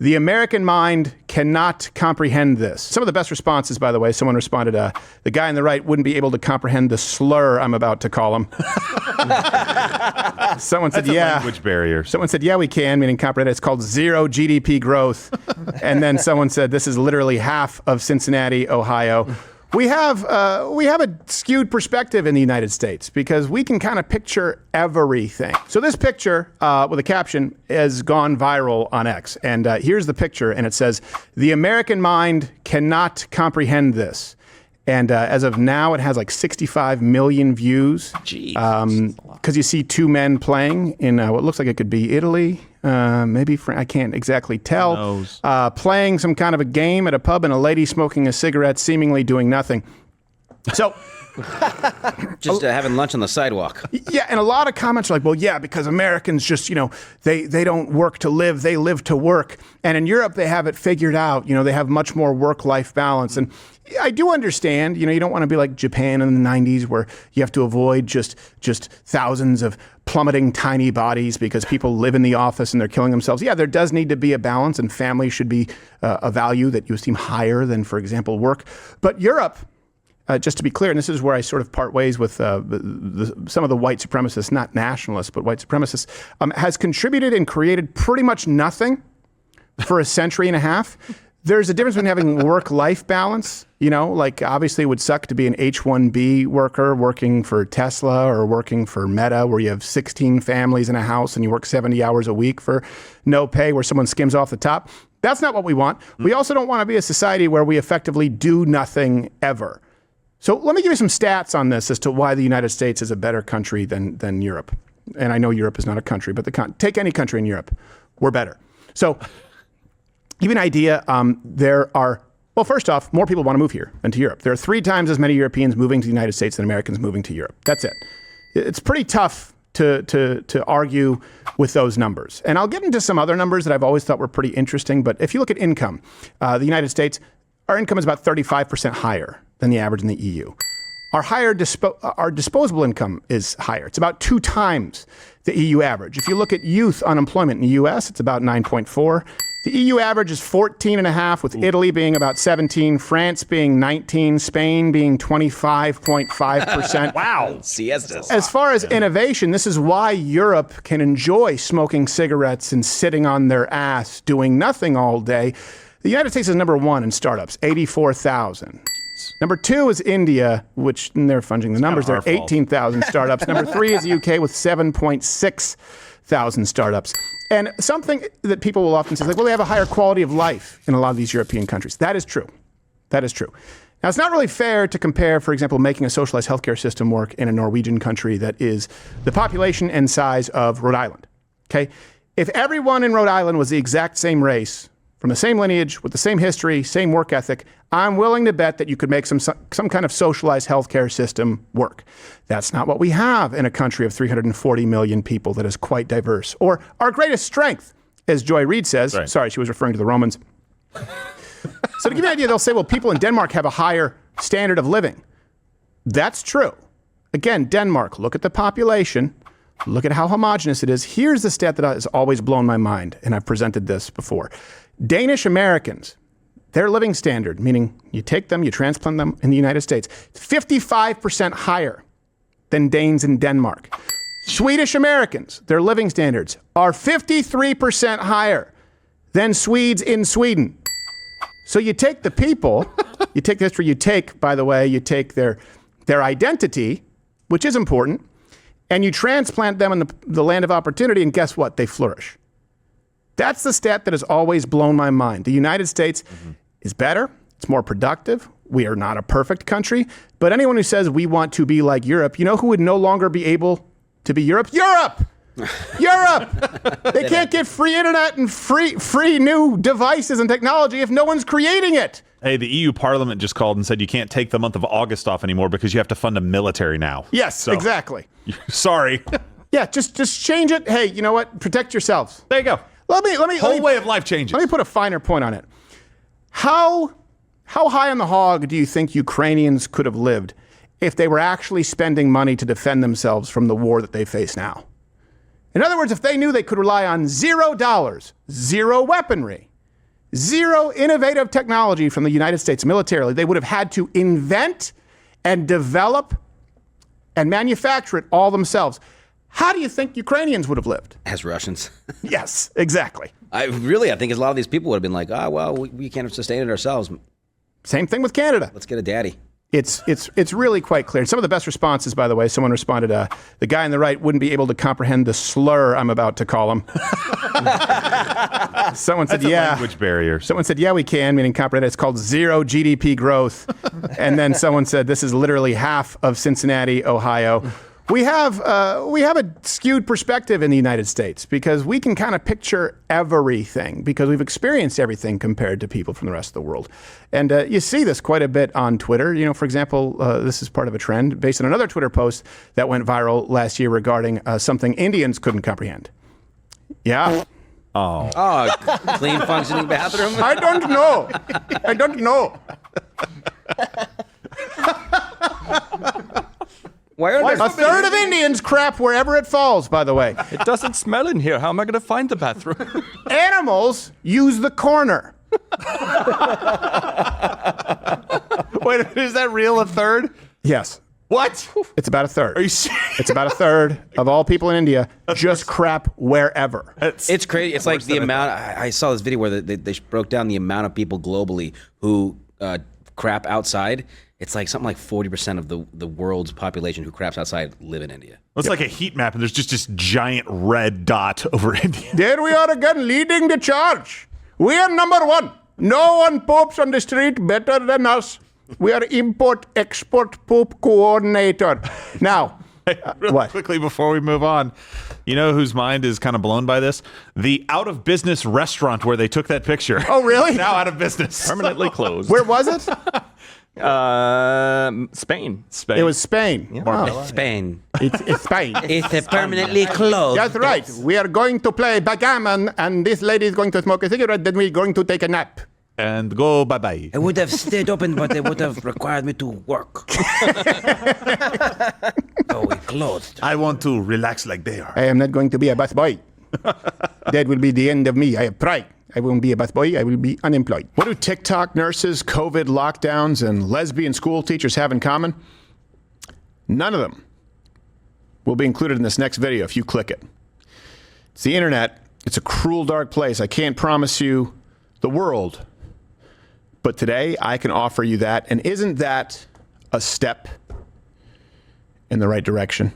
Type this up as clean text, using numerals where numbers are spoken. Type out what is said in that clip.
The American mind cannot comprehend this. Some of the best responses, by the way, someone responded, the guy on the right wouldn't be able to comprehend the slur I'm about to call him. Someone said, That's a language barrier. Someone said, yeah, we can, meaning comprehend it. It's called zero GDP growth. And then someone said, this is literally half of Cincinnati, Ohio. We have a skewed perspective in the United States because we can kind of picture everything. So this picture with a caption has gone viral on X. And here's the picture, and it says, the American mind cannot comprehend this. And as of now, it has like 65 million views. Because you see two men playing in what looks like it could be Italy, maybe I can't exactly tell. Playing some kind of a game at a pub, and a lady smoking a cigarette, seemingly doing nothing. So, just having lunch on the sidewalk. Yeah, and a lot of comments are like, well, yeah, because Americans just, they don't work to live, they live to work. And in Europe, they have it figured out. They have much more work-life balance. And I do understand, you don't want to be like Japan in the 90s where you have to avoid just thousands of plummeting tiny bodies because people live in the office and they're killing themselves. Yeah, there does need to be a balance, and family should be a value that you esteem higher than, for example, work. But Europe, just to be clear, and this is where I sort of part ways with some of the white supremacists, not nationalists, but white supremacists, has contributed and created pretty much nothing for a century and a half. There's a difference between having work-life balance, like obviously it would suck to be an H-1B worker working for Tesla or working for Meta, where you have 16 families in a house and you work 70 hours a week for no pay, where someone skims off the top. That's not what we want. We also don't want to be a society where we effectively do nothing ever. So let me give you some stats on this as to why the United States is a better country than Europe. And I know Europe is not a country, but take any country in Europe, we're better. So give you an idea, well, first off, more people want to move here than to Europe. There are 3 times as many Europeans moving to the United States than Americans moving to Europe. That's it. It's pretty tough to argue with those numbers. And I'll get into some other numbers that I've always thought were pretty interesting. But if you look at income, the United States, our income is about 35% higher than the average in the EU. Our disposable income is higher. It's about 2 times the EU average. If you look at youth unemployment in the US, it's about 9.4. The EU average is 14.5, with Italy being about 17, France being 19, Spain being 25.5%. Wow. Siestas. As far as innovation, this is why Europe can enjoy smoking cigarettes and sitting on their ass doing nothing all day. The United States is number 1 in startups, 84,000. Number 2 is India, which they're fudging the numbers. There are 18,000 startups. Number 3 is the UK with 7.6 thousand startups. And something that people will often say is like, well, they have a higher quality of life in a lot of these European countries. That is true. That is true. Now, it's not really fair to compare, for example, making a socialized healthcare system work in a Norwegian country that is the population and size of Rhode Island. Okay? If everyone in Rhode Island was the exact same race, from the same lineage, with the same history, same work ethic, I'm willing to bet that you could make some kind of socialized healthcare system work. That's not what we have in a country of 340 million people that is quite diverse. Or our greatest strength, as Joy Reid says. Right. Sorry, she was referring to the Romans. So to give you an idea, they'll say, well, people in Denmark have a higher standard of living. That's true. Again, Denmark, look at the population. Look at how homogenous it is. Here's the stat that has always blown my mind, and I've presented this before. Danish Americans, their living standard, meaning you take them, you transplant them in the United States, 55% higher than Danes in Denmark. Swedish Americans, their living standards are 53% higher than Swedes in Sweden. So you take the people, you take the history, you take their identity, which is important, and you transplant them in the land of opportunity, and guess what? They flourish. That's the stat that has always blown my mind. The United States is better. It's more productive. We are not a perfect country. But anyone who says we want to be like Europe, you know who would no longer be able to be Europe? Europe! Europe! They can't get free internet and free new devices and technology if no one's creating it. Hey, the EU Parliament just called and said you can't take the month of August off anymore because you have to fund a military now. Yes, exactly. Sorry. Yeah, just change it. Hey, you know what? Protect yourselves. There you go. Let me way of life changes. Let me put a finer point on it. How high on the hog do you think Ukrainians could have lived if they were actually spending money to defend themselves from the war that they face now? In other words, if they knew they could rely on $0, zero weaponry, Zero innovative technology from the United States militarily. They would have had to invent and develop and manufacture it all themselves. How do you think Ukrainians would have lived? As Russians. Yes, exactly. I think a lot of these people would have been like, we can't sustain it ourselves. Same thing with Canada. Let's get a daddy. It's really quite clear. Some of the best responses, by the way, someone responded, the guy on the right wouldn't be able to comprehend the slur I'm about to call him. Someone said, That's a yeah. language barrier. Someone said, yeah, we can, meaning comprehend it. It's called zero GDP growth. And then someone said, this is literally half of Cincinnati, Ohio. We have a skewed perspective in the United States because we can kind of picture everything because we've experienced everything compared to people from the rest of the world. And you see this quite a bit on Twitter. You know, for example, this is part of a trend based on another Twitter post that went viral last year regarding something Indians couldn't comprehend. Yeah. Oh, Clean functioning bathroom. I don't know. I don't know. Why are there A third of Indians crap wherever it falls, by the way. It doesn't smell in here. How am I going to find the bathroom? Animals use the corner. wait, is that real? A third? Yes. What? It's about a third. Are you serious? It's about a third of all people in India just crap wherever. It's crazy. It's like the amount. I saw this video where they broke down the amount of people globally who crap outside. It's like something like 40% of the world's population who craps outside live in India. It's like a heat map, and there's just this giant red dot over India. There we are again, leading the charge. We are number one. No one poops on the street better than us. We are import-export poop coordinator. Now, what? Quickly before we move on, you know whose mind is kind of blown by this? The out-of-business restaurant where they took that picture. Oh, really? Now out of business. Permanently closed. Where was it? Spain. It was Spain. Yeah. Oh. Spain. It's Spain. It's permanently closed. That's right. We are going to play backgammon, and this lady is going to smoke a cigarette, then we're going to take a nap. And go bye-bye. I would have stayed open, but they would have required me to work. So we closed. I want to relax like they are. I am not going to be a busboy. That will be the end of me. I have pride. I won't be a busboy. I will be unemployed. What do TikTok nurses, COVID lockdowns, and lesbian school teachers have in common? None of them will be included in this next video if you click it. It's the internet. It's a cruel, dark place. I can't promise you the world. But today, I can offer you that. And isn't that a step in the right direction?